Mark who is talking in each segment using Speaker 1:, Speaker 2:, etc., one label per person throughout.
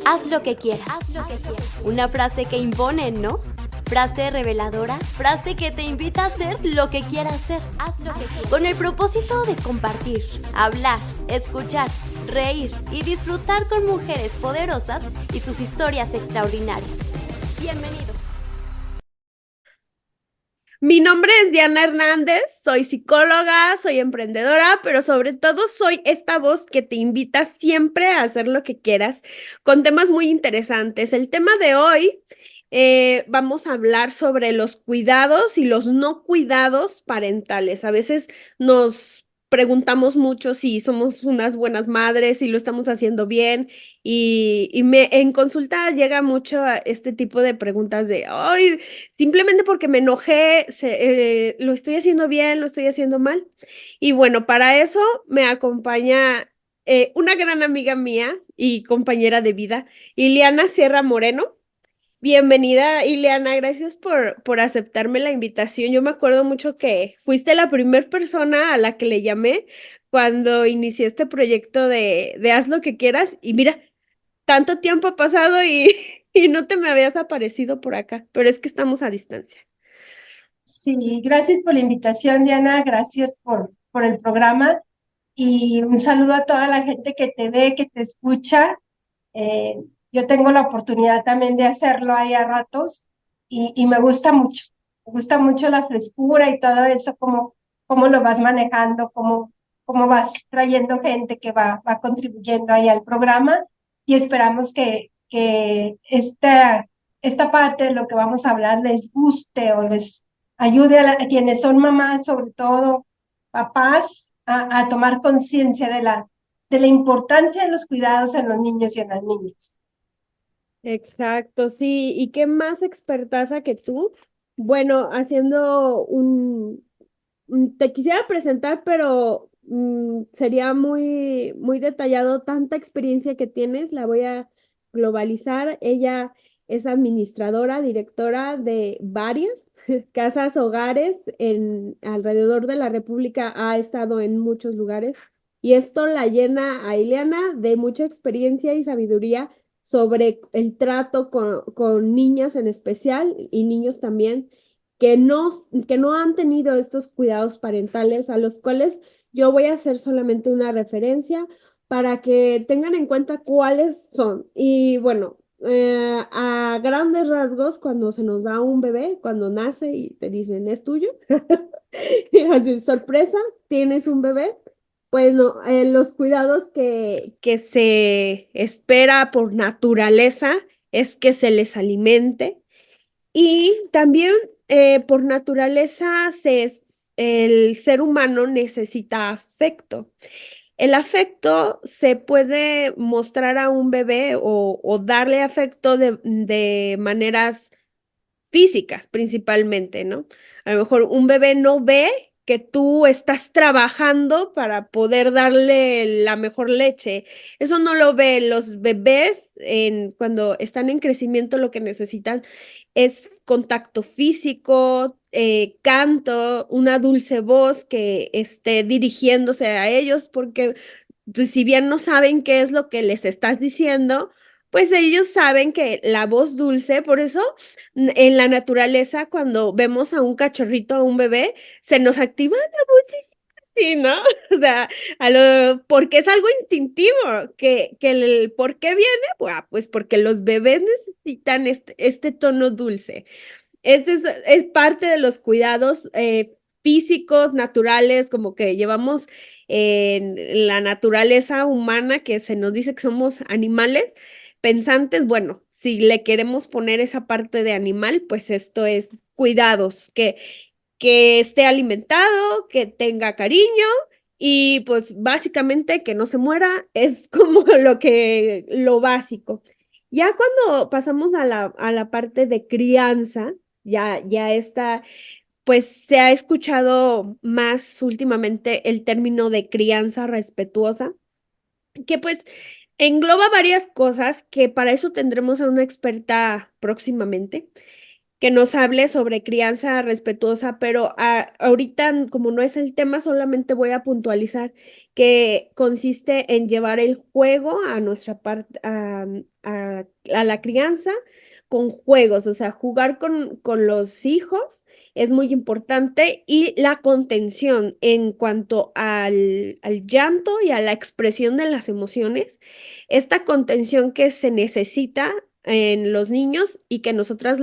Speaker 1: Haz lo que quieras. Una frase que impone, ¿no? Frase reveladora, frase que te invita a hacer lo que quieras hacer. Haz lo que quieras. Con el propósito de compartir, hablar, escuchar, reír y disfrutar con mujeres poderosas y sus historias extraordinarias. Bienvenidos.
Speaker 2: Mi nombre es Diana Hernández, soy psicóloga, soy emprendedora, pero sobre todo soy esta voz que te invita siempre a hacer lo que quieras con temas muy interesantes. El tema de hoy, vamos a hablar sobre los cuidados y los no cuidados parentales. A veces nos preguntamos mucho si somos unas buenas madres, si lo estamos haciendo bien en consulta llega mucho a este tipo de preguntas de, ay, simplemente porque me enojé, lo estoy haciendo bien, lo estoy haciendo mal. Y bueno, para eso me acompaña una gran amiga mía y compañera de vida, Ileana Sierra Moreno. Bienvenida, Ileana, gracias por aceptarme la invitación. Yo me acuerdo mucho que fuiste la primera persona a la que le llamé cuando inicié este proyecto de Haz lo que quieras. Y mira, tanto tiempo ha pasado y no te me habías aparecido por acá, pero es que estamos a distancia.
Speaker 3: Sí, gracias por la invitación, Diana, gracias por el programa y un saludo a toda la gente que te ve, que te escucha. Eh, yo tengo la oportunidad también de hacerlo ahí a ratos y me gusta mucho la frescura y todo eso, cómo lo vas manejando, cómo vas trayendo gente que va contribuyendo ahí al programa y esperamos que esta parte de lo que vamos a hablar les guste o les ayude a quienes son mamás, sobre todo papás, a tomar conciencia de la importancia de los cuidados en los niños y en las niñas.
Speaker 2: Exacto, sí. ¿Y qué más expertaza que tú? Bueno, haciendo te quisiera presentar, pero sería muy detallado tanta experiencia que tienes, la voy a globalizar. Ella es administradora, directora de varias casas hogares alrededor de la República, ha estado en muchos lugares y esto la llena a Ileana de mucha experiencia y sabiduría sobre el trato con niñas en especial y niños también que no han tenido estos cuidados parentales, a los cuales yo voy a hacer solamente una referencia para que tengan en cuenta cuáles son. Y bueno, a grandes rasgos, cuando se nos da un bebé, cuando nace y te dicen es tuyo, y así, sorpresa, tienes un bebé. Pues no, los cuidados que se espera por naturaleza es que se les alimente y también por naturaleza el ser humano necesita afecto. El afecto se puede mostrar a un bebé o darle afecto de maneras físicas principalmente, ¿no? A lo mejor un bebé no ve que tú estás trabajando para poder darle la mejor leche. Eso no lo ven los bebés cuando están en crecimiento, lo que necesitan es contacto físico, canto, una dulce voz que esté dirigiéndose a ellos, porque pues, si bien no saben qué es lo que les estás diciendo, pues ellos saben que la voz dulce, por eso en la naturaleza, cuando vemos a un cachorrito, a un bebé, se nos activa la voz sí, ¿no? O sea, porque es algo instintivo, que el por qué viene, pues porque los bebés necesitan este tono dulce. Es parte de los cuidados físicos, naturales, como que llevamos en la naturaleza humana, que se nos dice que somos animales pensantes. Bueno, si le queremos poner esa parte de animal, pues esto es cuidados, que esté alimentado, que tenga cariño y pues básicamente que no se muera es como lo básico. Ya cuando pasamos a la parte de crianza, ya está, pues se ha escuchado más últimamente el término de crianza respetuosa, que pues engloba varias cosas que para eso tendremos a una experta próximamente que nos hable sobre crianza respetuosa, pero ahorita, como no es el tema, solamente voy a puntualizar que consiste en llevar el juego a nuestra parte, a la crianza con juegos, o sea, jugar con los hijos es muy importante y la contención en cuanto al llanto y a la expresión de las emociones, esta contención que se necesita en los niños y que nosotras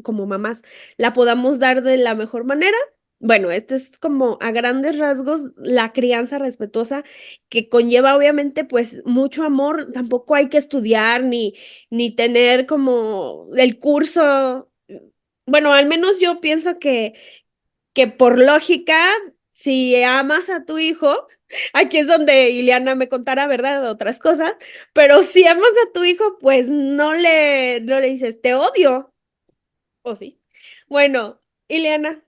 Speaker 2: como mamás la podamos dar de la mejor manera. Bueno, esto es como a grandes rasgos la crianza respetuosa que conlleva obviamente pues mucho amor, tampoco hay que estudiar ni tener como el curso. Bueno, al menos yo pienso que por lógica, si amas a tu hijo, aquí es donde Ileana me contará, ¿verdad? De otras cosas, pero si amas a tu hijo, pues no le dices, te odio, ¿o sí? Bueno, Ileana.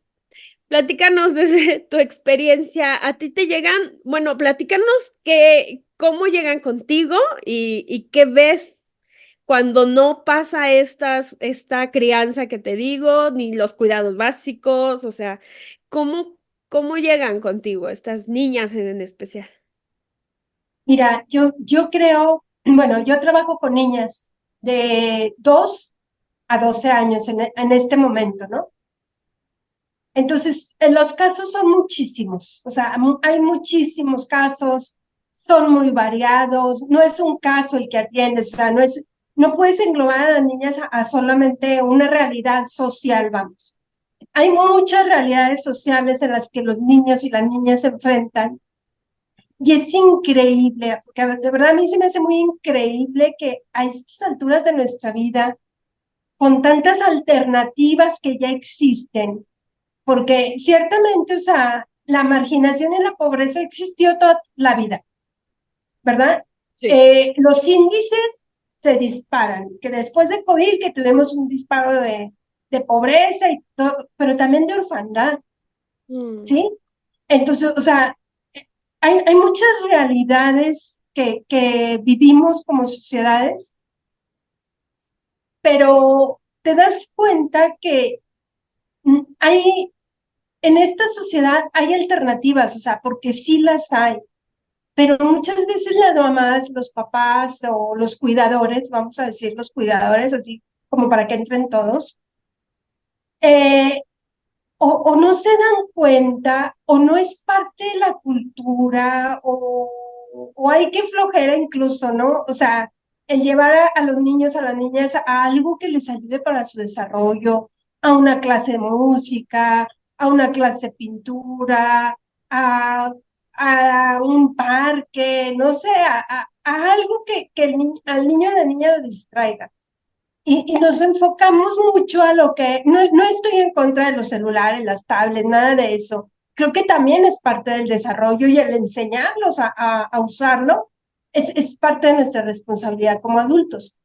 Speaker 2: Platícanos desde tu experiencia. ¿A ti te llegan? Bueno, platícanos cómo llegan contigo y qué ves cuando no pasa esta crianza que te digo, ni los cuidados básicos, o sea, ¿cómo llegan contigo estas niñas en especial?
Speaker 3: Mira, yo creo, bueno, yo trabajo con niñas de 2 a 12 años en este momento, ¿no? Entonces, los casos son muchísimos, o sea, hay muchísimos casos, son muy variados, no es un caso el que atiendes, o sea, no puedes englobar a las niñas a solamente una realidad social, vamos. Hay muchas realidades sociales en las que los niños y las niñas se enfrentan y es increíble, porque de verdad a mí se me hace muy increíble que a estas alturas de nuestra vida, con tantas alternativas que ya existen, porque ciertamente, o sea, la marginación y la pobreza existió toda la vida, ¿verdad?
Speaker 2: Sí.
Speaker 3: Los índices se disparan, que después de COVID, que tuvimos un disparo de pobreza y todo, pero también de orfandad,
Speaker 2: Mm.
Speaker 3: ¿sí? Entonces, o sea, hay muchas realidades que vivimos como sociedades, pero te das cuenta que hay, en esta sociedad hay alternativas, o sea, porque sí las hay, pero muchas veces las mamás, los papás o los cuidadores, vamos a decir los cuidadores, así como para que entren todos, eh, o no se dan cuenta, o no es parte de la cultura, o hay que flojera incluso, ¿no? O sea, el llevar a los niños, a las niñas a algo que les ayude para su desarrollo, a una clase de música, a una clase de pintura, a, a un parque, no sé, a algo que al niño o la niña lo distraiga. Y nos enfocamos mucho a lo que, no estoy en contra de los celulares, las tablets, nada de eso. Creo que también es parte del desarrollo y el enseñarlos a usarlo es parte de nuestra responsabilidad como adultos.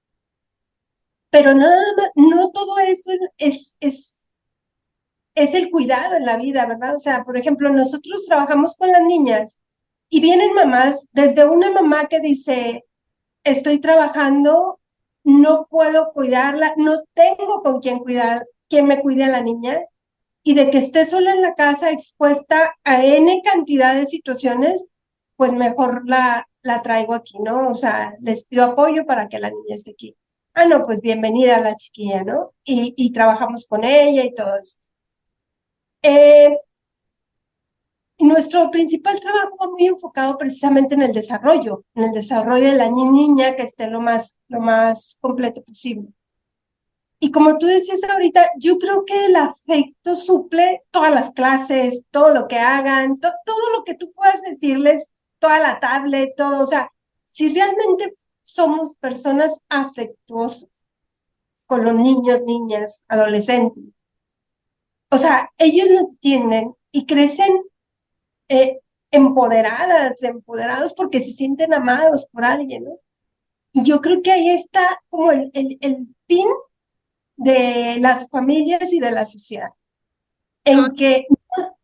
Speaker 3: Pero nada más, no todo eso es el cuidado en la vida, ¿verdad? O sea, por ejemplo, nosotros trabajamos con las niñas y vienen mamás, desde una mamá que dice, estoy trabajando, no puedo cuidarla, no tengo con quién cuidar, quién me cuide a la niña, y de que esté sola en la casa expuesta a N cantidad de situaciones, pues mejor la traigo aquí, ¿no? O sea, les pido apoyo para que la niña esté aquí. Ah, no, pues bienvenida a la chiquilla, ¿no? Y trabajamos con ella y todo eso. Nuestro principal trabajo va muy enfocado precisamente en el desarrollo de la niña que esté lo más completo posible. Y como tú decías ahorita, yo creo que el afecto suple todas las clases, todo lo que hagan, todo lo que tú puedas decirles, toda la tablet, todo. O sea, si realmente somos personas afectuosas con los niños, niñas, adolescentes, o sea, ellos lo entienden y crecen empoderados porque se sienten amados por alguien, ¿no? Y yo creo que ahí está como el fin de las familias y de la sociedad, en que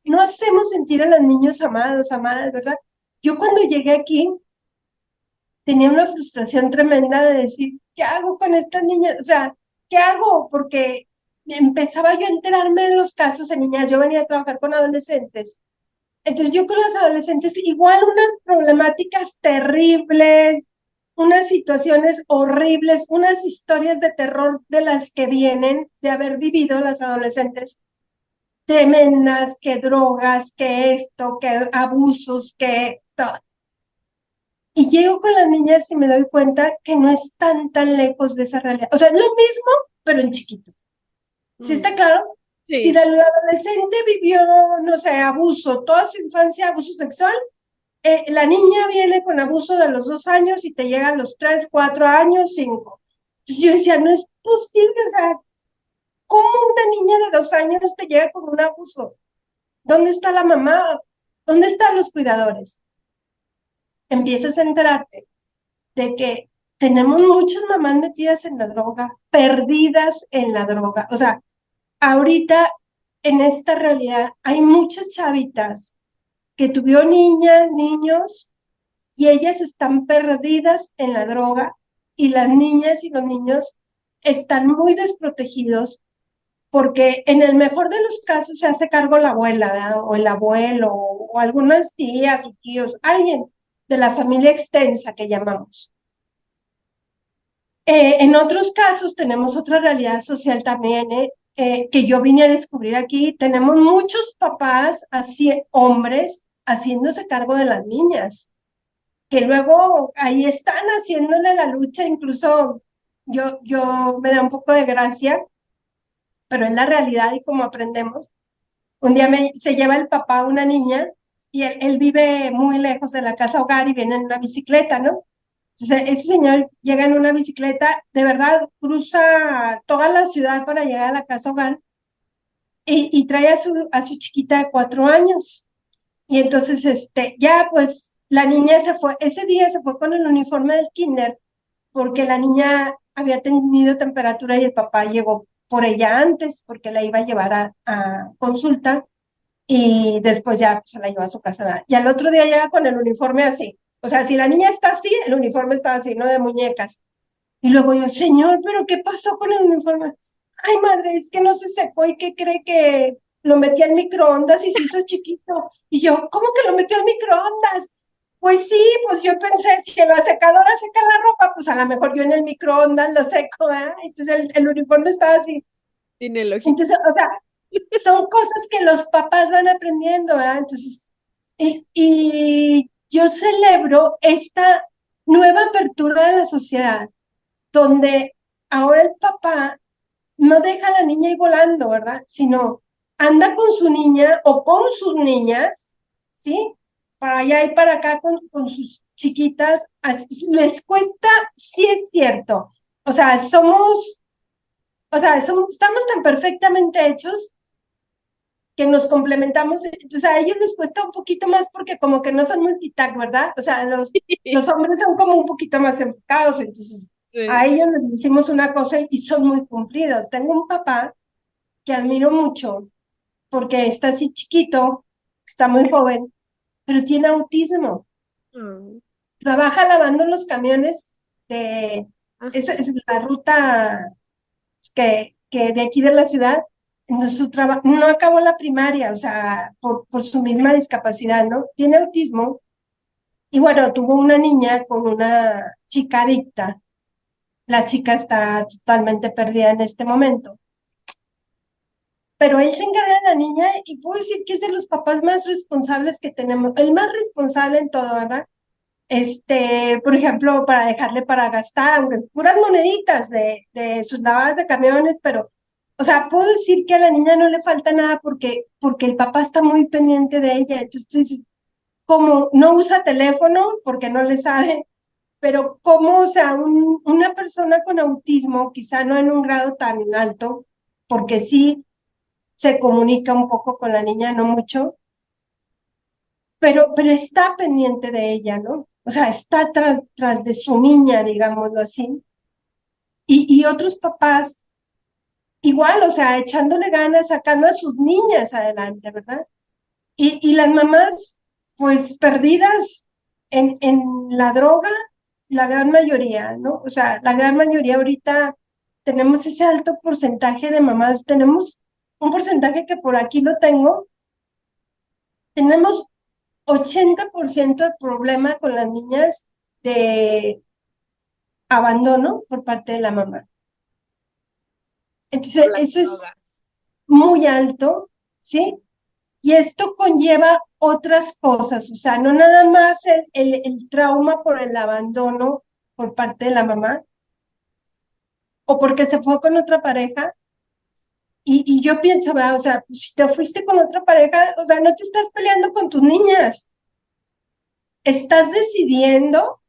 Speaker 3: no hacemos sentir a los niños amados, amadas, ¿verdad? Yo cuando llegué aquí tenía una frustración tremenda de decir, ¿qué hago con estas niñas? O sea, ¿qué hago? Porque empezaba yo a enterarme de los casos de niñas, yo venía a trabajar con adolescentes, Entonces yo con las adolescentes igual unas problemáticas terribles, unas situaciones horribles, unas historias de terror de las que vienen de haber vivido las adolescentes tremendas, que drogas, que esto, que abusos, que todo. Y llego con las niñas y me doy cuenta que no están tan lejos de esa realidad. O sea, es lo mismo, pero en chiquito. ¿Sí está claro? Si
Speaker 2: Sí.
Speaker 3: la adolescente vivió, no sé, abuso, toda su infancia, abuso sexual, la niña viene con abuso de los 2 años y te llega a los 3, 4 años, 5. Entonces yo decía, no es posible, o sea, ¿cómo una niña de 2 años te llega con un abuso? ¿Dónde está la mamá? ¿Dónde están los cuidadores? Empiezas a enterarte de que tenemos muchas mamás metidas en la droga, perdidas en la droga. O sea, ahorita en esta realidad hay muchas chavitas que tuvieron niñas, niños, y ellas están perdidas en la droga y las niñas y los niños están muy desprotegidos porque en el mejor de los casos se hace cargo la abuela, ¿verdad? O el abuelo o algunas tías o tíos, alguien de la familia extensa que llamamos. En otros casos tenemos otra realidad social también, que yo vine a descubrir aquí. Tenemos muchos papás, así, hombres, haciéndose cargo de las niñas, que luego ahí están haciéndole la lucha. Incluso yo me da un poco de gracia, pero es la realidad y como aprendemos. Un día se lleva el papá a una niña y él vive muy lejos de la casa hogar y viene en una bicicleta, ¿no? Entonces, ese señor llega en una bicicleta, de verdad cruza toda la ciudad para llegar a la casa hogar y trae a su chiquita de 4 años. Y entonces, ya pues la niña se fue, ese día se fue con el uniforme del kinder porque la niña había tenido temperatura y el papá llegó por ella antes porque la iba a llevar a consulta y después ya pues, se la llevó a su casa. Y al otro día llega con el uniforme así. O sea, si la niña está así, el uniforme está así, no de muñecas. Y luego yo, señor, ¿pero qué pasó con el uniforme? Ay, madre, es que no se secó y que cree que lo metí al microondas y se hizo chiquito. Y yo, ¿cómo que lo metió al microondas? Pues sí, pues yo pensé, si en la secadora seca la ropa, pues a lo mejor yo en el microondas lo seco, ¿eh? Entonces el uniforme estaba así.
Speaker 2: Tiene lógica.
Speaker 3: Entonces, o sea, son cosas que los papás van aprendiendo, ¿verdad? Entonces, y yo celebro esta nueva apertura de la sociedad, donde ahora el papá no deja a la niña ahí volando, ¿verdad? Sino anda con su niña o con sus niñas, ¿sí? Para allá y para acá con sus chiquitas. Les cuesta, sí es cierto. O sea, estamos tan perfectamente hechos que nos complementamos. Entonces a ellos les cuesta un poquito más porque como que no son multitask, ¿verdad? O sea, los hombres son como un poquito más enfocados, entonces a
Speaker 2: Sí.
Speaker 3: ellos les decimos una cosa y son muy cumplidos. Tengo un papá que admiro mucho porque está así chiquito, está muy joven, pero tiene autismo.
Speaker 2: Ah,
Speaker 3: Trabaja lavando los camiones de
Speaker 2: ah,
Speaker 3: esa es la ruta que de aquí de la ciudad. Su trabajo no acabó la primaria, o sea, por su misma discapacidad, ¿no? Tiene autismo y bueno, tuvo una niña con una chica adicta. La chica está totalmente perdida en este momento. Pero él se encarga de la niña y puedo decir que es de los papás más responsables que tenemos, el más responsable en todo, ¿verdad? Por ejemplo, para dejarle para gastar, aunque puras moneditas de sus lavadas de camiones, pero, o sea, puedo decir que a la niña no le falta nada porque el papá está muy pendiente de ella. Entonces, como no usa teléfono porque no le sabe, pero como, o sea, una persona con autismo, quizá no en un grado tan alto, porque sí se comunica un poco con la niña, no mucho, pero está pendiente de ella, ¿no? O sea, está tras de su niña, digámoslo así. Y otros papás, igual, o sea, echándole ganas, sacando a sus niñas adelante, ¿verdad? Y las mamás, pues perdidas en la droga, la gran mayoría, ¿no? O sea, la gran mayoría ahorita tenemos ese alto porcentaje de mamás, tenemos un porcentaje que por aquí lo tengo. Tenemos 80% de problema con las niñas de abandono por parte de la mamá. Entonces,
Speaker 2: Con las
Speaker 3: eso es
Speaker 2: drogas.
Speaker 3: muy alto, ¿sí? Y esto conlleva otras cosas, o sea, no nada más el trauma por el abandono por parte de la mamá o porque se fue con otra pareja. Y yo pienso, ¿verdad? O sea, si te fuiste con otra pareja, o sea, no te estás peleando con tus niñas, estás decidiendo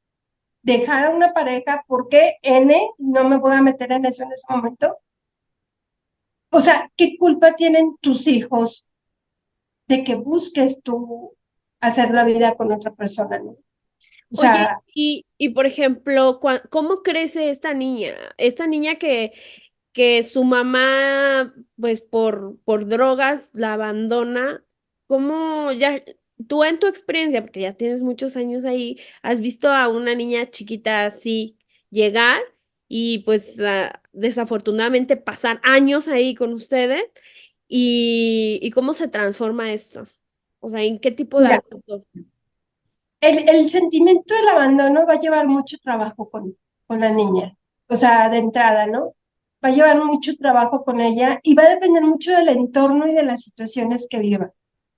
Speaker 3: dejar a una pareja porque no me voy a meter en eso en ese momento. O sea, ¿qué culpa tienen tus hijos de que busques tú hacer la vida con otra persona, ¿no? O
Speaker 2: Oye,
Speaker 3: sea,
Speaker 2: y por ejemplo, ¿cómo crece esta niña? Esta niña que su mamá, pues por drogas, la abandona. ¿Cómo ya, tú en tu experiencia, porque ya tienes muchos años ahí, has visto a una niña chiquita así llegar y pues desafortunadamente pasar años ahí con ustedes y cómo se transforma esto? O sea, ¿en qué tipo de
Speaker 3: mira,
Speaker 2: adulto?
Speaker 3: el sentimiento del abandono va a llevar mucho trabajo con la niña, o sea, de entrada, ¿no? Va a llevar mucho trabajo con ella y va a depender mucho del entorno y de las situaciones que viva.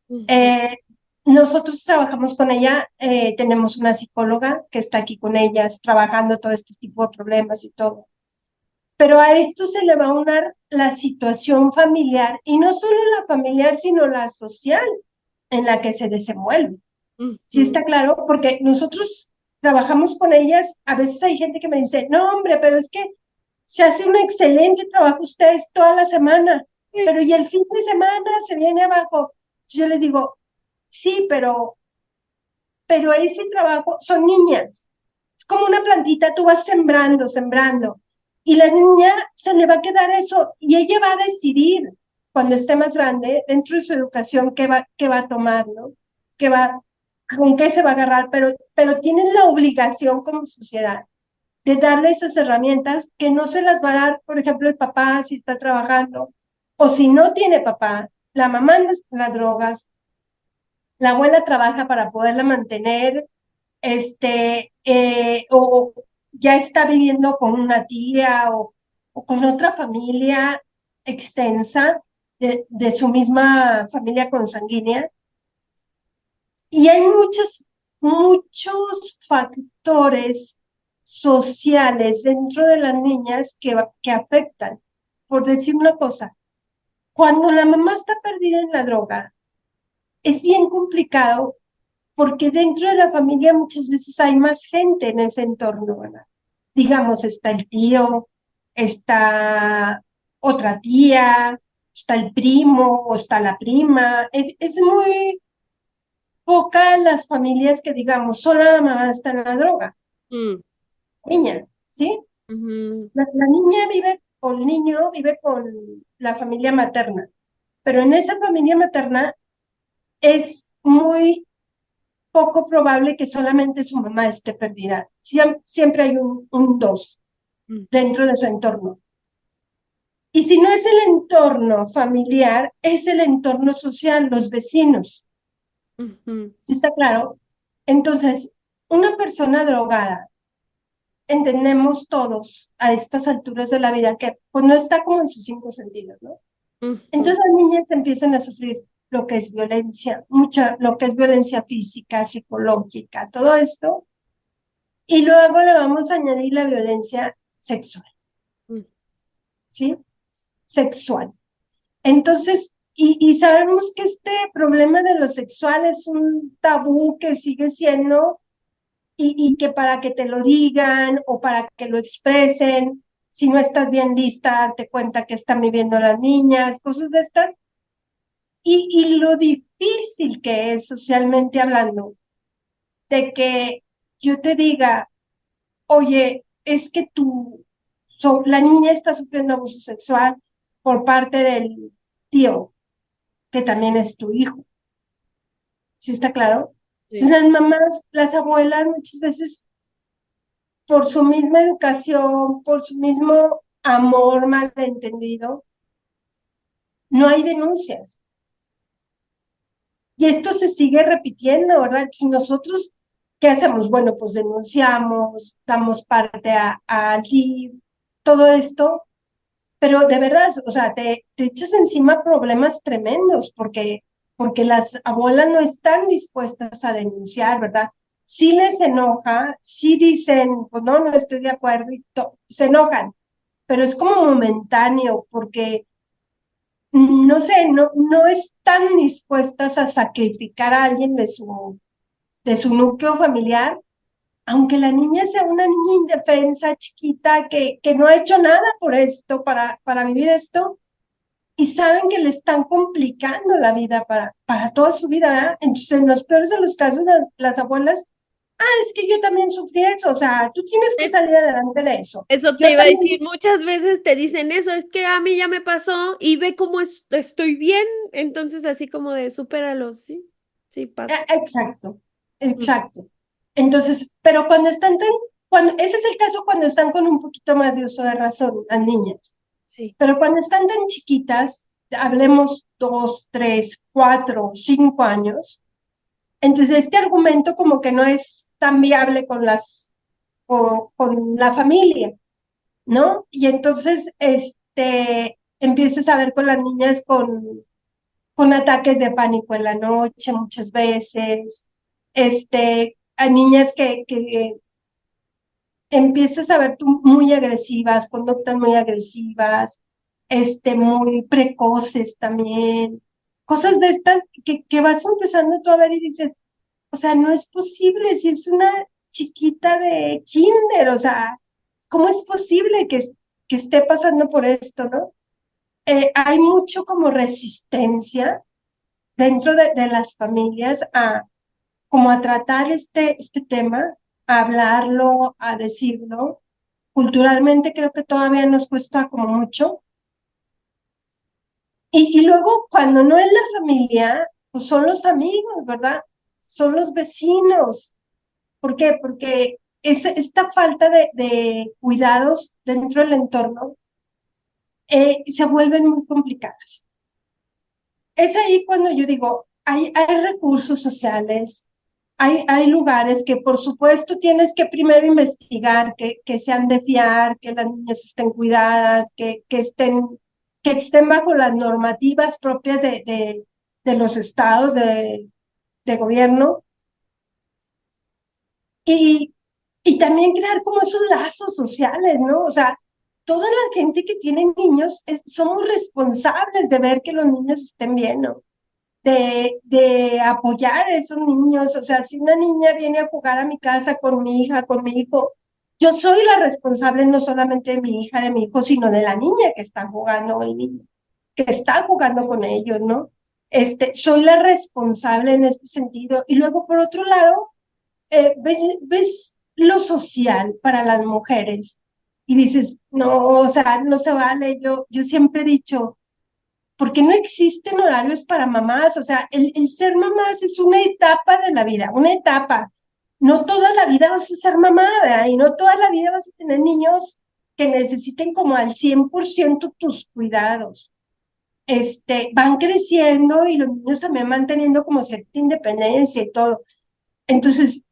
Speaker 2: Ujú,
Speaker 3: Eh, Nosotros trabajamos con ella, tenemos una psicóloga que está aquí con ellas, trabajando todo este tipo de problemas y todo. Pero a esto se le va a unar la situación familiar, y no solo la familiar, sino la social en la que se desenvuelve. ¿Sí
Speaker 2: ujú.
Speaker 3: está claro? Porque nosotros trabajamos con ellas, a veces hay gente que me dice, no, hombre, pero es que se hace un excelente trabajo ustedes toda la semana, pero y el fin de semana se viene abajo. Yo les digo, sí, pero ese trabajo son niñas. Es como una plantita, tú vas sembrando, sembrando, y la niña se le va a quedar eso, y ella va a decidir cuando esté más grande, dentro de su educación, qué va a tomar, ¿no? Qué va, con qué se va a agarrar, pero tienen la obligación como sociedad de darle esas herramientas que no se las va a dar, por ejemplo, el papá si está trabajando, o si no tiene papá, la mamá anda en las drogas, la abuela trabaja para poderla mantener, o ya está viviendo con una tía o con otra familia extensa de su misma familia consanguínea. Y hay muchos factores sociales dentro de las niñas que afectan. Por decir una cosa, cuando la mamá está perdida en la droga, es bien complicado porque dentro de la familia muchas veces hay más gente en ese entorno, ¿verdad? Digamos, está el tío, está otra tía, está el primo o está la prima. Es muy pocas las familias que, digamos, solo la mamá está en la droga,
Speaker 2: Mm,
Speaker 3: niña, ¿sí?
Speaker 2: ujú,
Speaker 3: La niña vive, o el niño vive con la familia materna, pero en esa familia materna es muy poco probable que solamente su mamá esté perdida. Siempre hay un dos
Speaker 2: mm,
Speaker 3: dentro de su entorno. Y si no es el entorno familiar, es el entorno social, los vecinos.
Speaker 2: ujú.
Speaker 3: ¿Sí está claro? Entonces, una persona drogada, entendemos todos a estas alturas de la vida que pues no está como en sus cinco sentidos, ¿no?
Speaker 2: Ujú,
Speaker 3: Entonces las niñas empiezan a sufrir lo que es violencia, lo que es violencia física, psicológica, todo esto, y luego le vamos a añadir la violencia sexual,
Speaker 2: mm,
Speaker 3: ¿sí? Sexual. Entonces, y sabemos que este problema de lo sexual es un tabú que sigue siendo, y que para que te lo digan o para que lo expresen, si no estás bien lista, darte cuenta que están viviendo las niñas, cosas de estas, y lo difícil que es socialmente hablando, de que yo te diga, oye, es que la niña está sufriendo abuso sexual por parte del tío, que también es tu hijo. ¿Sí está claro?
Speaker 2: sí.
Speaker 3: Entonces las mamás, las abuelas muchas veces por su misma educación, por su mismo amor malentendido, no hay denuncias. Y esto se sigue repitiendo, ¿verdad? Si nosotros, ¿qué hacemos? Bueno, pues denunciamos, damos parte a DIF, todo esto, pero de verdad, o sea, te echas encima problemas tremendos porque las abuelas no están dispuestas a denunciar, ¿verdad? Sí les enoja, sí dicen, pues no, no estoy de acuerdo y se enojan, pero es como momentáneo porque no sé, no están dispuestas a sacrificar a alguien de su núcleo familiar, aunque la niña sea una niña indefensa, chiquita, que no ha hecho nada por esto, para vivir esto, y saben que le están complicando la vida para toda su vida, ¿verdad? Entonces, en los peores de los casos, las abuelas, es que yo también sufrí eso, o sea, tú tienes que salir adelante de eso.
Speaker 2: Eso
Speaker 3: Yo
Speaker 2: te iba a
Speaker 3: también.
Speaker 2: decir, muchas veces te dicen eso, es que a mí ya me pasó y ve cómo estoy bien, entonces así como de supéralo, sí, sí pasa.
Speaker 3: Exacto,
Speaker 2: Ujú.
Speaker 3: exacto. Entonces, pero cuando ese es el caso cuando están con un poquito más de uso de razón, las niñas.
Speaker 2: Sí.
Speaker 3: Pero cuando están tan chiquitas, hablemos 2, 3, 4, 5 años, entonces este argumento como que no es tan viable con la familia, ¿no? Y entonces, empiezas a ver con las niñas con ataques de pánico en la noche muchas veces, a niñas que empiezas a ver tú muy agresivas, conductas muy agresivas, muy precoces también, cosas de estas que vas empezando tú a ver y dices, o sea, no es posible si es una chiquita de kinder, o sea, ¿cómo es posible que esté pasando por esto, no? Hay mucho como resistencia dentro de las familias como a tratar este tema, a hablarlo, a decirlo. Culturalmente creo que todavía nos cuesta como mucho. Y luego cuando no es la familia, pues son los amigos, ¿verdad? Son los vecinos. ¿Por qué? Porque esta falta de cuidados dentro del entorno se vuelven muy complicadas. Es ahí cuando yo digo, hay recursos sociales, hay lugares que por supuesto tienes que primero investigar, que sean de fiar, que las niñas estén cuidadas, que estén bajo las normativas propias de los estados de gobierno y, y también crear como esos lazos sociales, ¿no? O sea, toda la gente que tiene niños somos responsables de ver que los niños estén bien, ¿no? De apoyar a esos niños. O sea, si una niña viene a jugar a mi casa con mi hija, con mi hijo, yo soy la responsable no solamente de mi hija, de mi hijo, sino de la niña que está jugando o el niño que está jugando con ellos, ¿no? Soy la responsable en este sentido. Y luego, por otro lado, ves lo social para las mujeres y dices, no, o sea, no se vale. Yo siempre he dicho, porque no existen horarios para mamás, o sea, el ser mamás es una etapa de la vida, una etapa. No toda la vida vas a ser mamá, ¿verdad? Y no toda la vida vas a tener niños que necesiten como al 100% tus cuidados. Van creciendo y los niños también van teniendo como cierta independencia y todo. Entonces,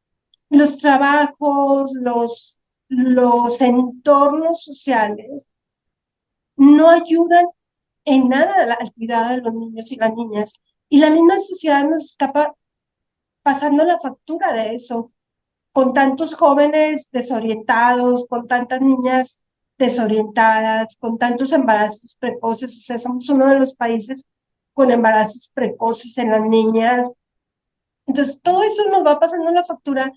Speaker 3: los trabajos, los entornos sociales no ayudan en nada al cuidado de los niños y las niñas. Y la misma sociedad nos está pasando la factura de eso, con tantos jóvenes desorientados, con tantas niñas desorientadas, con tantos embarazos precoces. O sea, somos uno de los países con embarazos precoces en las niñas. Entonces, todo eso nos va pasando la factura.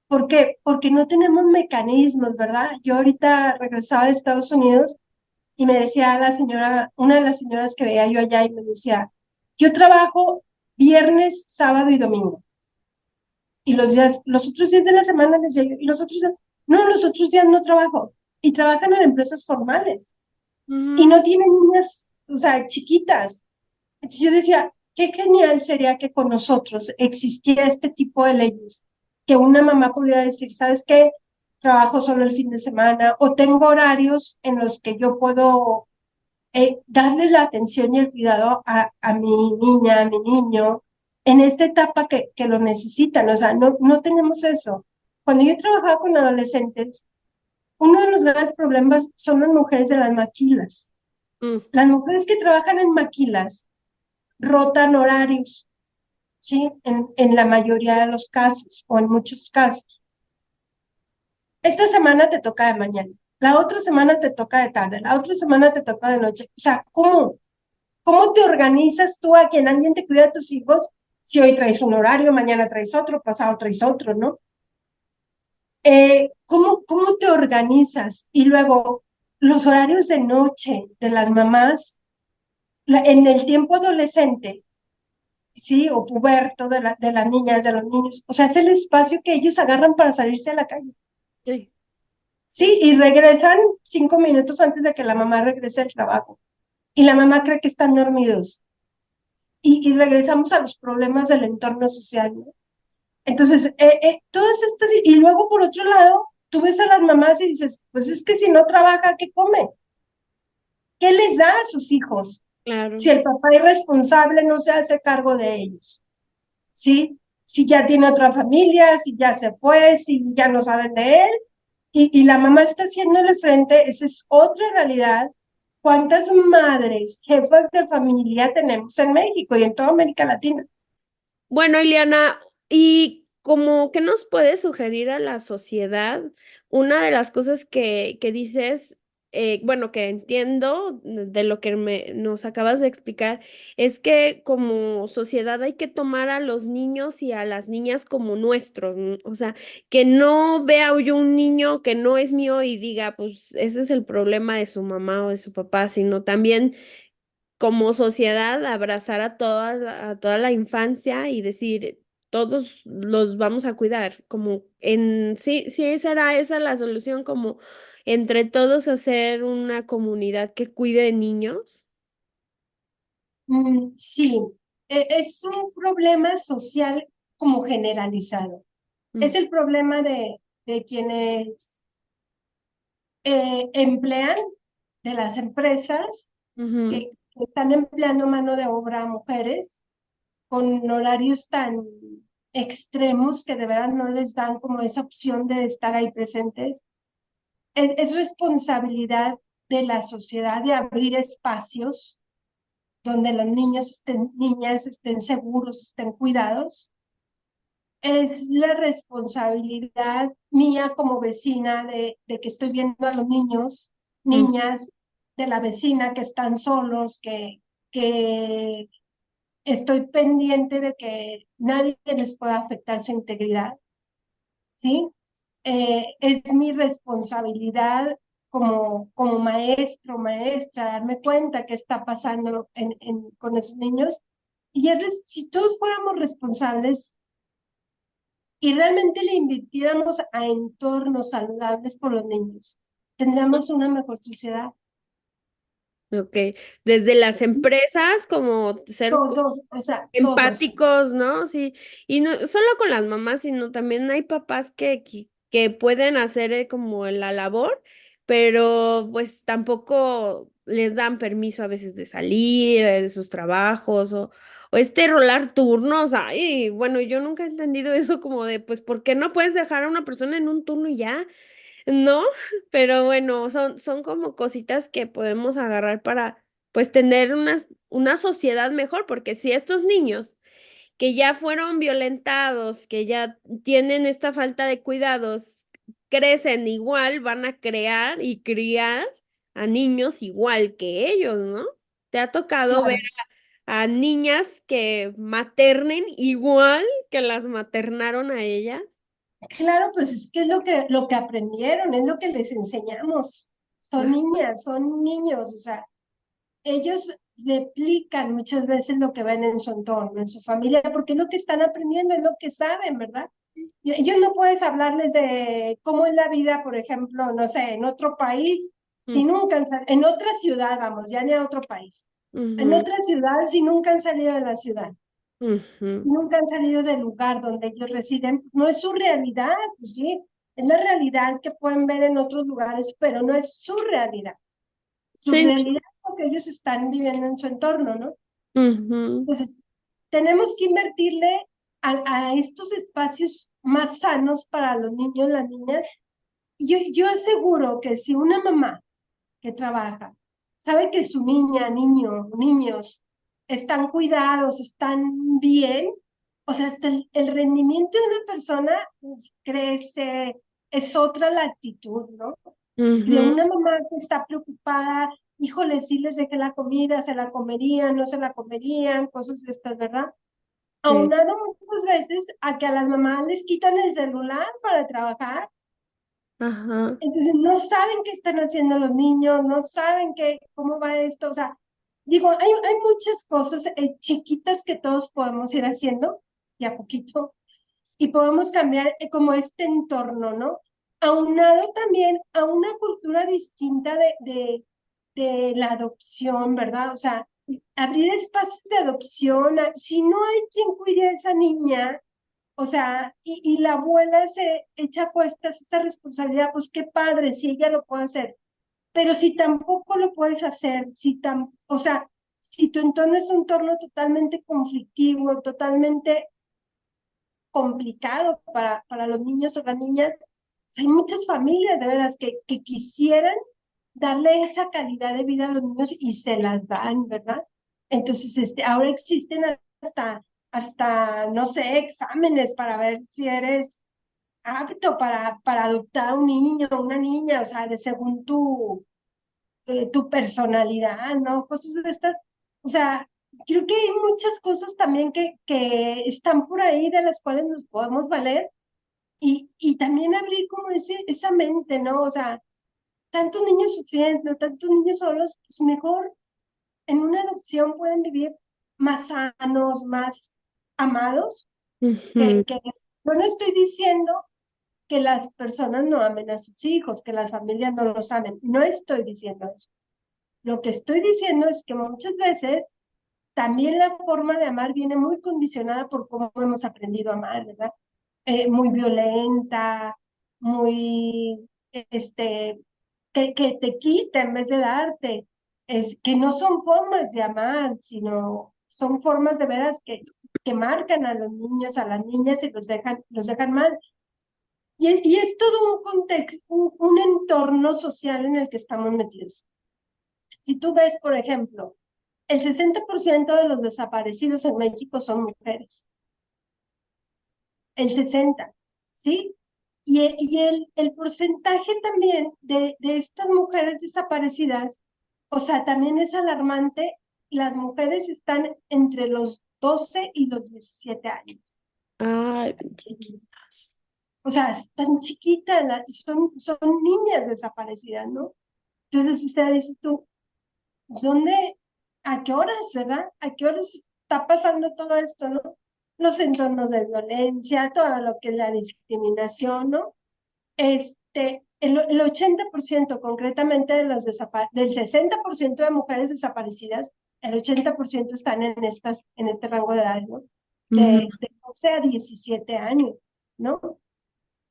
Speaker 3: ¿Por qué? Porque no tenemos mecanismos, ¿verdad? Yo ahorita regresaba de Estados Unidos y me decía la señora, una de las señoras que veía yo allá y me decía, yo trabajo viernes, sábado y domingo. Y los otros días de la semana, les decía yo, y los otros días, no, los otros días no trabajo. Y trabajan en empresas formales y
Speaker 2: Ujú.
Speaker 3: no tienen niñas, o sea, chiquitas. Entonces yo decía, qué genial sería que con nosotros existiera este tipo de leyes, que una mamá pudiera decir, ¿sabes qué? Trabajo solo el fin de semana o tengo horarios en los que yo puedo darles la atención y el cuidado a mi niña, a mi niño. en esta etapa que lo necesitan, o sea, no tenemos eso. Cuando yo trabajaba con adolescentes, uno de los grandes problemas son las mujeres de las maquilas.
Speaker 2: Mm,
Speaker 3: Las mujeres que trabajan en maquilas rotan horarios, ¿sí? En la mayoría de los casos, o en muchos casos. Esta semana te toca de mañana, la otra semana te toca de tarde, la otra semana te toca de noche. O sea, ¿cómo te organizas tú a quien alguien te cuida a tus hijos si hoy traes un horario, mañana traes otro, pasado traes otro, ¿no? ¿Cómo te organizas? Y luego, los horarios de noche de las mamás, en el tiempo adolescente, ¿sí? O puberto de las niñas, de los niños, o sea, es el espacio que ellos agarran para salirse a la calle.
Speaker 2: sí.
Speaker 3: Sí, y regresan 5 minutos antes de que la mamá regrese al trabajo. Y la mamá cree que están dormidos. Y regresamos a los problemas del entorno social, ¿no? Entonces, todas estas, y luego por otro lado, tú ves a las mamás y dices, pues es que si no trabaja, ¿qué come? ¿Qué les da a sus hijos?
Speaker 2: Claro.
Speaker 3: Si el papá irresponsable no se hace cargo de ellos, ¿sí? Si ya tiene otra familia, si ya se fue, si ya no saben de él, y la mamá está haciéndole frente, esa es otra realidad. ¿Cuántas madres, jefas de familia tenemos en México y en toda América Latina?
Speaker 2: Bueno, Ileana, ¿y como qué nos puede sugerir a la sociedad? Una de las cosas que dices, bueno, que entiendo de lo que nos acabas de explicar, es que como sociedad hay que tomar a los niños y a las niñas como nuestros, o sea, que no vea yo un niño que no es mío y diga, pues ese es el problema de su mamá o de su papá, sino también como sociedad abrazar a toda la infancia y decir, todos los vamos a cuidar, como sí, sí será esa la solución, como entre todos hacer una comunidad que cuide de niños.
Speaker 3: Sí, es un problema social como generalizado.
Speaker 2: Mm,
Speaker 3: Es el problema de quienes emplean, de las empresas
Speaker 2: ujú,
Speaker 3: que están empleando mano de obra a mujeres con horarios tan extremos que de verdad no les dan como esa opción de estar ahí presentes. Es responsabilidad de la sociedad de abrir espacios donde los niñas estén seguros, estén cuidados. Es la responsabilidad mía como vecina de que estoy viendo a los niños,
Speaker 2: mm,
Speaker 3: niñas de la vecina que están solos, que estoy pendiente de que nadie les pueda afectar su integridad, ¿sí? Es mi responsabilidad como maestro, maestra, darme cuenta qué está pasando con esos niños. Y si todos fuéramos responsables y realmente le invirtiéramos a entornos saludables por los niños, tendríamos una mejor sociedad.
Speaker 2: ok, desde las empresas como ser
Speaker 3: Todos, o sea, todos.
Speaker 2: empáticos, ¿no? Sí, y no solo con las mamás, sino también hay papás que pueden hacer como la labor, pero pues tampoco les dan permiso a veces de salir de sus trabajos o rolar turnos. Ay, bueno, yo nunca he entendido eso como de, pues, ¿por qué no puedes dejar a una persona en un turno y ya? ¿No? Pero bueno, son como cositas que podemos agarrar para, pues, tener una sociedad mejor, porque si estos niños que ya fueron violentados, que ya tienen esta falta de cuidados, crecen igual, van a crear y criar a niños igual que ellos, ¿no? ¿Te ha tocado ver
Speaker 3: Claro,
Speaker 2: a niñas que maternen igual que las maternaron a ellas?
Speaker 3: claro, pues es que es lo que aprendieron, es lo que les enseñamos. Son niñas, son niños, o sea, ellos replican muchas veces lo que ven en su entorno, en su familia, porque es lo que están aprendiendo, es lo que saben, ¿verdad? Y ellos no puedes hablarles de cómo es la vida, por ejemplo, no sé, en otro país, si
Speaker 2: Mm,
Speaker 3: nunca en otra ciudad, vamos, ya ni a otro país, en
Speaker 2: ujú,
Speaker 3: otra ciudad, si nunca han salido de la ciudad,
Speaker 2: ujú.
Speaker 3: nunca han salido del lugar donde ellos residen, no es su realidad, pues sí, es la realidad que pueden ver en otros lugares, pero no es su realidad. Su
Speaker 2: Sí,
Speaker 3: realidad es lo que ellos están viviendo en su entorno, ¿no?
Speaker 2: ujú.
Speaker 3: Entonces, tenemos que invertirle a estos espacios más sanos para los niños, las niñas. Yo aseguro que si una mamá que trabaja sabe que su niña, niño, niños están cuidados, están bien, o sea, hasta el rendimiento de una persona crece, es otra la actitud, ¿no? De
Speaker 2: Ujú.
Speaker 3: una mamá que está preocupada, híjole, sí les dejé la comida, se la comerían, no se la comerían, cosas de estas, ¿verdad?
Speaker 2: Sí.
Speaker 3: Aunado muchas veces a que a las mamás les quitan el celular para trabajar,
Speaker 2: Ajá.
Speaker 3: entonces no saben qué están haciendo los niños, no saben cómo va esto, o sea, digo, hay muchas cosas chiquitas que todos podemos ir haciendo, de a poquito, y podemos cambiar como este entorno, ¿no? Aunado también a una cultura distinta de la adopción, ¿verdad? O sea, abrir espacios de adopción, si no hay quien cuide a esa niña, o sea, y la abuela se echa a cuestas esa responsabilidad, pues qué padre, si ella lo puede hacer, pero si tampoco lo puedes hacer, o sea, si tu entorno es un entorno totalmente conflictivo, totalmente complicado para los niños o las niñas, hay muchas familias de veras que quisieran darle esa calidad de vida a los niños y se las dan, ¿verdad? Entonces, ahora existen no sé, exámenes para ver si eres apto para adoptar a un niño o una niña, o sea, de según tu personalidad, ¿no? Cosas de estas. O sea, creo que hay muchas cosas también que están por ahí de las cuales nos podemos valer y también abrir como esa mente, ¿no? O sea, tantos niños sufriendo, tantos niños solos, pues mejor en una adopción pueden vivir más sanos, más amados,
Speaker 2: Ujú.
Speaker 3: yo no estoy diciendo que las personas no amen a sus hijos, que las familias no los amen, no estoy diciendo eso. Lo que estoy diciendo es que muchas veces también la forma de amar viene muy condicionada por cómo hemos aprendido a amar, ¿verdad? Muy violenta, muy, que te quita en vez de darte, es que no son formas de amar, sino son formas de veras que marcan a los niños, a las niñas y los dejan mal. Y es todo un contexto, un entorno social en el que estamos metidos. Si tú ves, por ejemplo, el 60% de los desaparecidos en México son mujeres. El 60, ¿sí? Y el porcentaje también de estas mujeres desaparecidas, o sea, también es alarmante. Las mujeres están entre los 12 y los 17 años.
Speaker 2: Ay, chiquitas.
Speaker 3: O sea, están chiquitas, son niñas desaparecidas, ¿no? Entonces, o sea, dices tú, ¿dónde, a qué horas, verdad? ¿A qué horas está pasando todo esto, no? Los entornos de violencia, todo lo que es la discriminación, ¿no? El 80% concretamente del 60% de mujeres desaparecidas, el 80% están en este rango de edad, ¿no?
Speaker 2: Ujú.
Speaker 3: De 12 a 17 años, ¿no?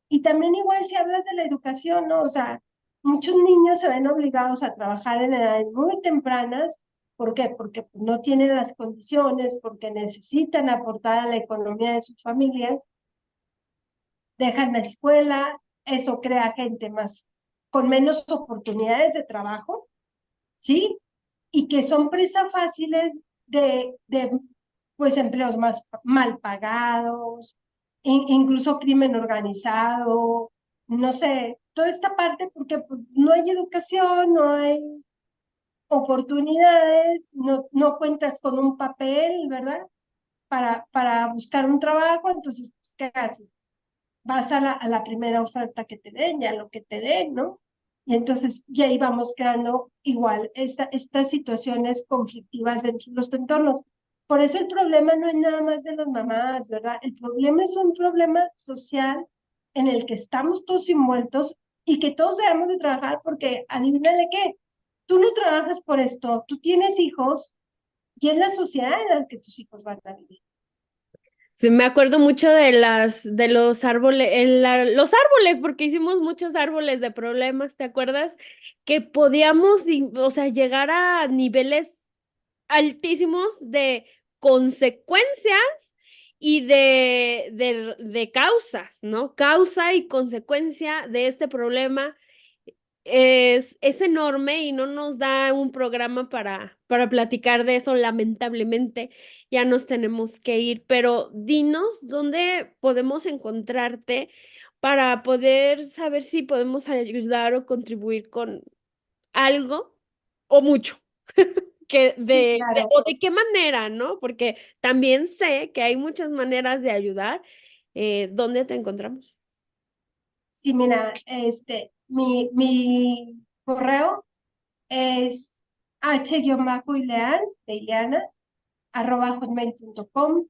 Speaker 3: Y también igual si hablas de la educación, ¿no? O sea, muchos niños se ven obligados a trabajar en edades muy tempranas. ¿Por qué? Porque no tienen las condiciones, porque necesitan aportar a la economía de sus familias, dejan la escuela, eso crea gente más con menos oportunidades de trabajo, ¿sí? Y que son presas fáciles de pues empleos más mal pagados, incluso crimen organizado, no sé, toda esta parte porque pues, no hay educación, no hay oportunidades, no cuentas con un papel, ¿verdad? Para buscar un trabajo, entonces, pues, ¿qué haces? Vas a la primera oferta que te den, ya lo que te den, ¿no? Y entonces ya íbamos creando igual estas situaciones conflictivas dentro de los entornos. Por eso el problema no es nada más de las mamás, ¿verdad? El problema es un problema social en el que estamos todos envueltos y que todos debemos de trabajar porque, adivínale qué, tú no trabajas por esto, tú tienes hijos y es la sociedad en la que tus hijos van a vivir.
Speaker 2: Sí, me acuerdo mucho de los árboles, los árboles, porque hicimos muchos árboles de problemas, ¿te acuerdas? Que podíamos, o sea, llegar a niveles altísimos de consecuencias y de causas, ¿no? Causa y consecuencia de este problema es enorme y no nos da un programa para platicar de eso, lamentablemente. Ya nos tenemos que ir, pero dinos dónde podemos encontrarte para poder saber si podemos ayudar o contribuir con algo o mucho.
Speaker 3: Sí, claro.
Speaker 2: O de qué manera, ¿no? Porque también sé que hay muchas maneras de ayudar. ¿Dónde te encontramos?
Speaker 3: Sí, mira, mi correo es h-ileana, de Ileana, @hotmail.com,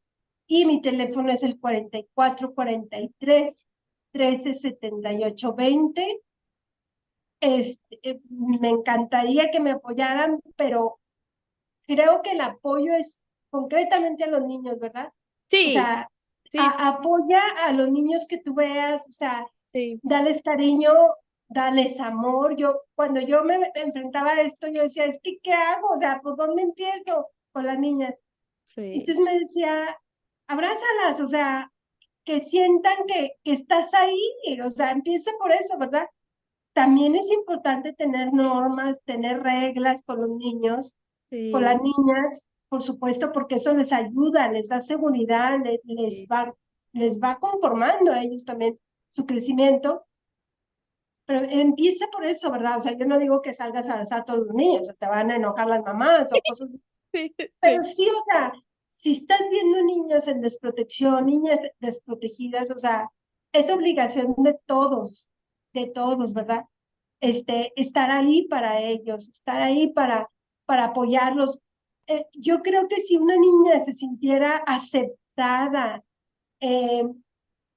Speaker 3: y mi teléfono es el 44 43 13 78 20. Me encantaría que me apoyaran, pero creo que el apoyo es concretamente a los niños, ¿verdad? O
Speaker 2: Sí,
Speaker 3: sea,
Speaker 2: sí, sí,
Speaker 3: apoya a los niños que tú veas, o sea,
Speaker 2: sí,
Speaker 3: dales cariño, dales amor. Cuando yo me enfrentaba a esto, yo decía, es que, ¿qué hago? O sea, ¿por dónde empiezo con las niñas?
Speaker 2: sí.
Speaker 3: Entonces me decía, abrázalas, o sea, que sientan que estás ahí, o sea, empieza por eso, ¿verdad? También es importante tener normas, tener reglas con los niños, con las
Speaker 2: Sí,
Speaker 3: niñas, por supuesto, porque eso les ayuda, les da seguridad,
Speaker 2: sí,
Speaker 3: les va conformando a ellos también su crecimiento. Pero empieza por eso, ¿verdad? O sea, yo no digo que salgas a abrazar a todos los niños, o te van a enojar las mamás o cosas,
Speaker 2: sí,
Speaker 3: pero
Speaker 2: sí,
Speaker 3: sí, o sea, si estás viendo niños en desprotección, niñas desprotegidas, o sea, es obligación de todos, ¿verdad? Estar ahí para ellos, estar ahí para apoyarlos. Yo creo que si una niña se sintiera aceptada, eh,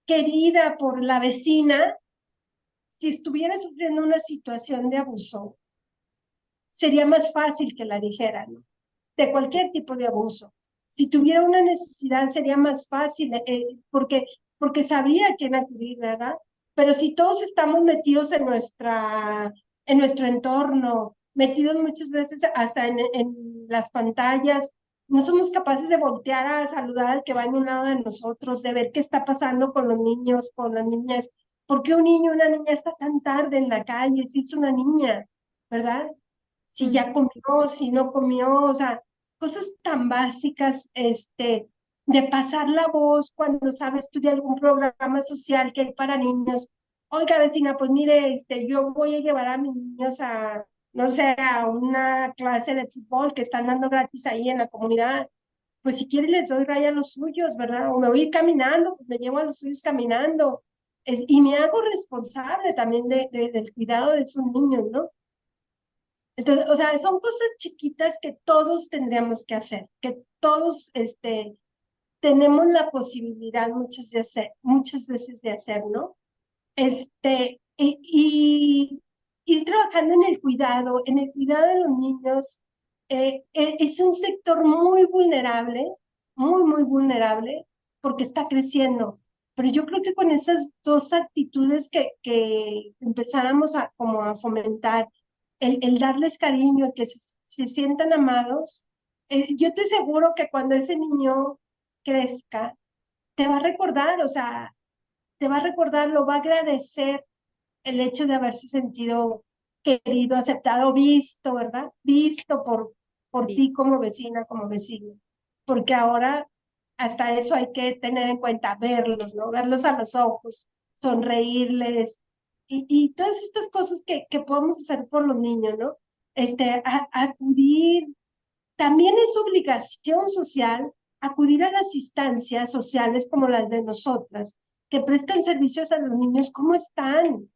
Speaker 3: querida por la vecina, si estuviera sufriendo una situación de abuso, sería más fácil que la dijeran, ¿no? De cualquier tipo de abuso. Si tuviera una necesidad, sería más fácil, porque sabría a quién acudir, ¿verdad? Pero si todos estamos metidos en nuestro entorno, metidos muchas veces hasta en las pantallas, no somos capaces de voltear a saludar al que va en un lado de nosotros, de ver qué está pasando con los niños, con las niñas. ¿Por qué un niño o una niña está tan tarde en la calle? Si es una niña, ¿verdad? Si
Speaker 2: mm,
Speaker 3: ya comió, si no comió, o sea, cosas tan básicas, de pasar la voz cuando sabes tú de algún programa social que hay para niños. Oiga, vecina, pues mire, yo voy a llevar a mis niños a, no sé, a una clase de fútbol que están dando gratis ahí en la comunidad. Pues si quiere les doy raya a los suyos, ¿verdad? O me voy a ir caminando, pues me llevo a los suyos caminando. Y me hago responsable también del cuidado de esos niños, ¿no? Entonces, o sea, son cosas chiquitas que todos tendríamos que hacer, que todos tenemos la posibilidad muchas veces de hacer, ¿no? Y ir trabajando en el cuidado de los niños. Es un sector muy, muy vulnerable, porque está creciendo. Pero yo creo que con esas dos actitudes que empezáramos como a fomentar, el darles cariño, el que se sientan amados, yo te aseguro que cuando ese niño crezca, te va a recordar, o sea, te va a recordar, lo va a agradecer el hecho de haberse sentido querido, aceptado, visto, ¿verdad? Visto por
Speaker 2: sí,
Speaker 3: ti como vecina, como vecino. Porque ahora hasta eso hay que tener en cuenta, verlos, ¿no? Verlos a los ojos, sonreírles y todas estas cosas que podemos hacer por los niños, ¿no? Acudir, también es obligación social acudir a las instancias sociales como las de nosotras, que prestan servicios a los niños. ¿Cómo están?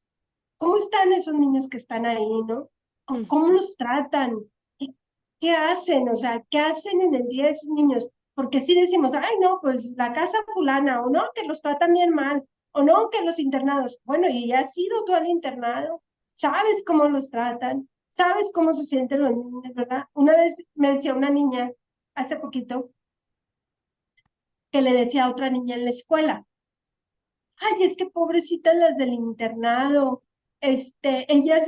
Speaker 3: ¿Cómo están esos niños que están ahí, no?
Speaker 2: mm,
Speaker 3: ¿Cómo los tratan? ¿Qué, qué hacen? O sea, ¿qué hacen en el día de esos niños? Porque si decimos, ay, no, pues la casa fulana, o no, que los tratan bien mal, o no, que los internados. Bueno, y ya has ido tú al internado, sabes cómo los tratan, sabes cómo se sienten los niños, ¿verdad? Una vez me decía una niña, hace poquito, que le decía a otra niña en la escuela, ay, es que pobrecitas las del internado, ellas,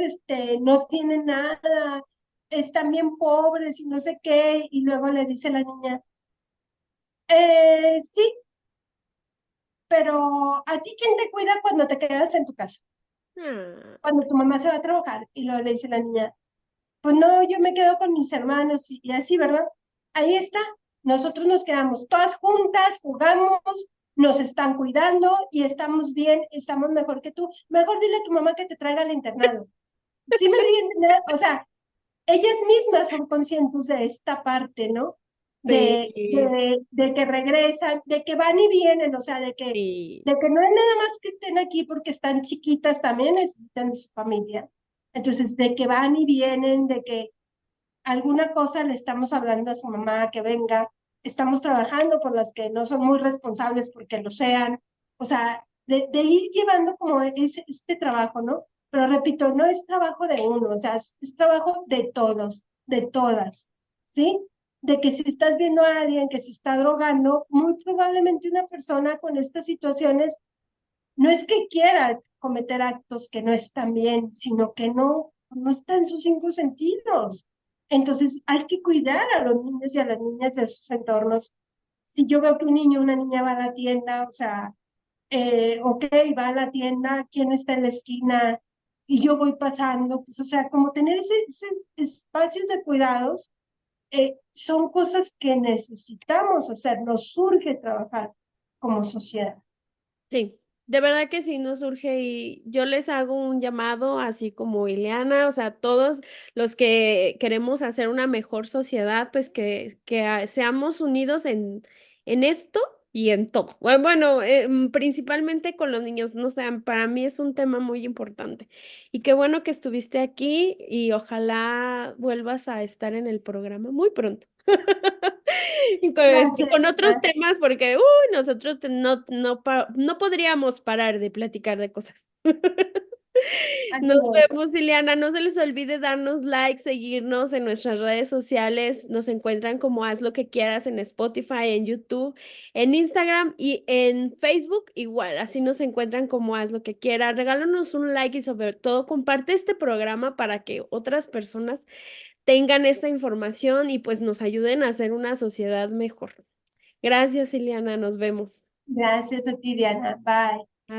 Speaker 3: no tienen nada, están bien pobres y no sé qué, y luego le dice la niña, Sí, pero ¿a ti quién te cuida cuando te quedas en tu casa?
Speaker 2: Ah,
Speaker 3: Cuando tu mamá se va a trabajar y luego le dice la niña, pues no, yo me quedo con mis hermanos y así, ¿verdad? Ahí está. Nosotros nos quedamos todas juntas, jugamos, nos están cuidando y estamos bien, estamos mejor que tú. Mejor dile a tu mamá que te traiga al internado. Sí me di a entender, o sea, ellas mismas son conscientes de esta parte, ¿no?
Speaker 2: sí,
Speaker 3: De que regresan, de que van y vienen, o sea,
Speaker 2: sí.
Speaker 3: de que no es nada más que estén aquí porque están chiquitas, también necesitan de su familia. Entonces, de que van y vienen, de que alguna cosa le estamos hablando a su mamá que venga, estamos trabajando por las que no son muy responsables porque lo sean, o sea, de ir llevando como este trabajo, ¿no? Pero repito, no es trabajo de uno, o sea, es trabajo de todos, de todas, ¿sí? De que si estás viendo a alguien que se está drogando, muy probablemente una persona con estas situaciones no es que quiera cometer actos que no están bien, sino que no está en sus cinco sentidos. Entonces hay que cuidar a los niños y a las niñas de sus entornos. Si yo veo que un niño o una niña va a la tienda, o sea, ok, va a la tienda, quién está en la esquina y yo voy pasando, pues o sea, como tener ese espacio de cuidados, son cosas que necesitamos hacer, nos surge trabajar como sociedad.
Speaker 2: Sí, de verdad que sí nos surge y yo les hago un llamado, así como Ileana, o sea, todos los que queremos hacer una mejor sociedad, pues que seamos unidos en esto y en todo. Bueno, principalmente con los niños, no sé, para mí es un tema muy importante. Y qué bueno que estuviste aquí y ojalá vuelvas a estar en el programa muy pronto. Y
Speaker 3: Gracias.
Speaker 2: con otros temas, porque nosotros no podríamos parar de platicar de cosas.
Speaker 3: Así
Speaker 2: Nos
Speaker 3: es.
Speaker 2: vemos, Liliana. No se les olvide darnos like, seguirnos en nuestras redes sociales. Nos encuentran como Haz lo que quieras en Spotify, en YouTube, en Instagram y en Facebook. Igual, así nos encuentran como Haz lo que quieras. Regálanos un like y sobre todo comparte este programa para que otras personas tengan esta información y pues nos ayuden a hacer una sociedad mejor. Gracias, Ileana, nos vemos.
Speaker 3: Gracias a ti, Diana. Bye.